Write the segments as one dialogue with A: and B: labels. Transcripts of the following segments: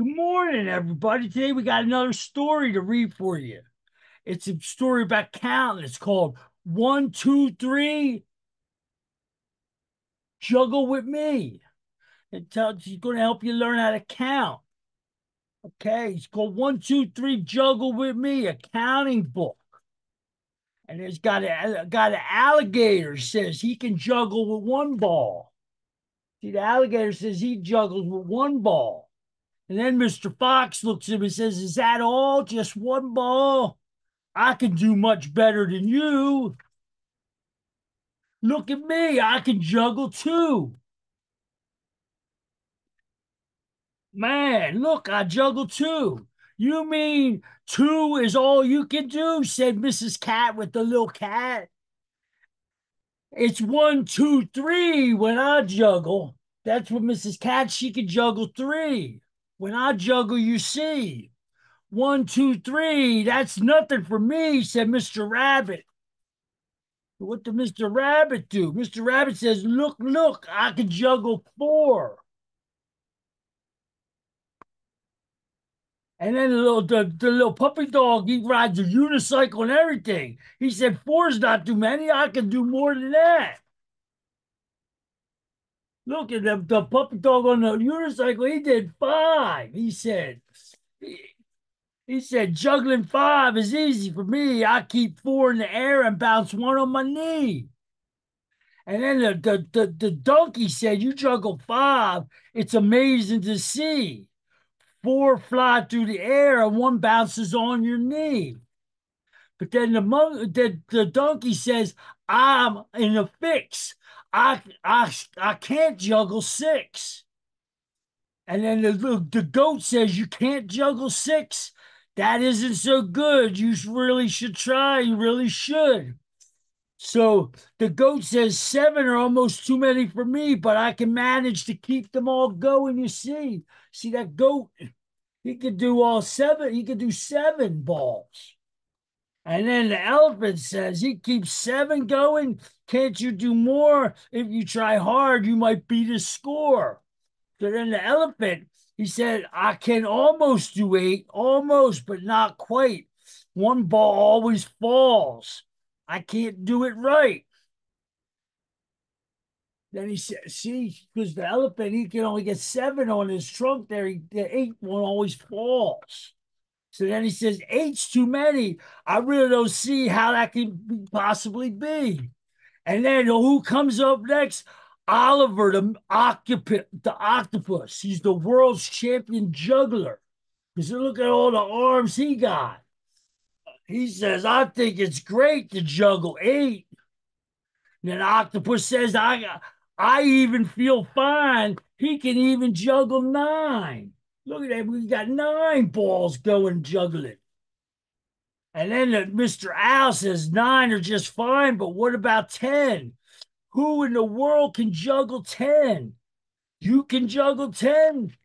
A: Good morning, everybody. Today we got another story to read for you. It's a story about counting. It's called One, Two, Three, Juggle with Me. She's going to help you learn how to count. Okay, it's called One, Two, Three, Juggle with Me, a counting book. And it's got an alligator says he can juggle with one ball. See, the alligator says he juggles with one ball. And then Mr. Fox looks at him and says, "Is that all? Just one ball? I can do much better than you. Look at me. I can juggle too. Man, look, I juggle too. You mean two is all you can do?" said Mrs. Cat with the little cat. "It's one, two, three when I juggle." That's what Mrs. Cat, she can juggle three. When I juggle, you see. One, two, three. That's nothing for me, said Mr. Rabbit. What did Mr. Rabbit do? Mr. Rabbit says, "Look, look, I can juggle four." And then the little puppy dog, he rides a unicycle and everything. He said, "Four's not too many. I can do more than that." Look at the puppy dog on the unicycle. He did five. He said, "Juggling five is easy for me. I keep four in the air and bounce one on my knee." And then the donkey said, "You juggle five. It's amazing to see. Four fly through the air and one bounces on your knee." But then the donkey says, "I'm in a fix. I can't juggle six." And then the goat says, "You can't juggle six. That isn't so good. You really should try. You really should." So the goat says, "Seven are almost too many for me, but I can manage to keep them all going." You see that goat, he could do all seven. He could do seven balls. And then the elephant says he keeps seven going. "Can't you do more? If you try hard, you might beat his score." So then the elephant, he said, "I can almost do eight, almost, but not quite. One ball always falls. I can't do it right." Then he said, "See, because the elephant, he can only get seven on his trunk there. The eight one always falls." So then he says, "Eight's too many. I really don't see how that can possibly be." And then who comes up next? Oliver, the octopus. He's the world's champion juggler. Because look at all the arms he got. He says, "I think it's great to juggle eight." And then octopus says, I even feel fine. He can even juggle nine. Look at that. We got nine balls going juggling. And then Mr. Owl says, "Nine are just fine, but what about 10? Who in the world can juggle 10? You can juggle 10."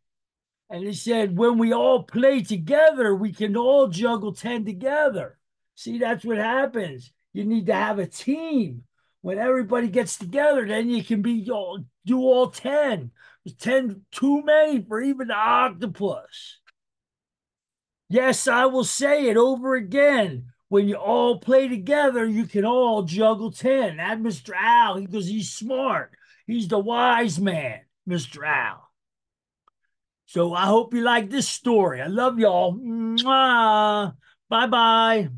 A: And he said, "When we all play together, we can all juggle 10 together." See, that's what happens. You need to have a team. When everybody gets together, then you can do all 10. There's 10 too many for even the octopus. Yes, I will say it over again. When you all play together, you can all juggle 10. That Mr. Owl, because he's smart. He's the wise man, Mr. Owl. So I hope you like this story. I love y'all. Bye bye.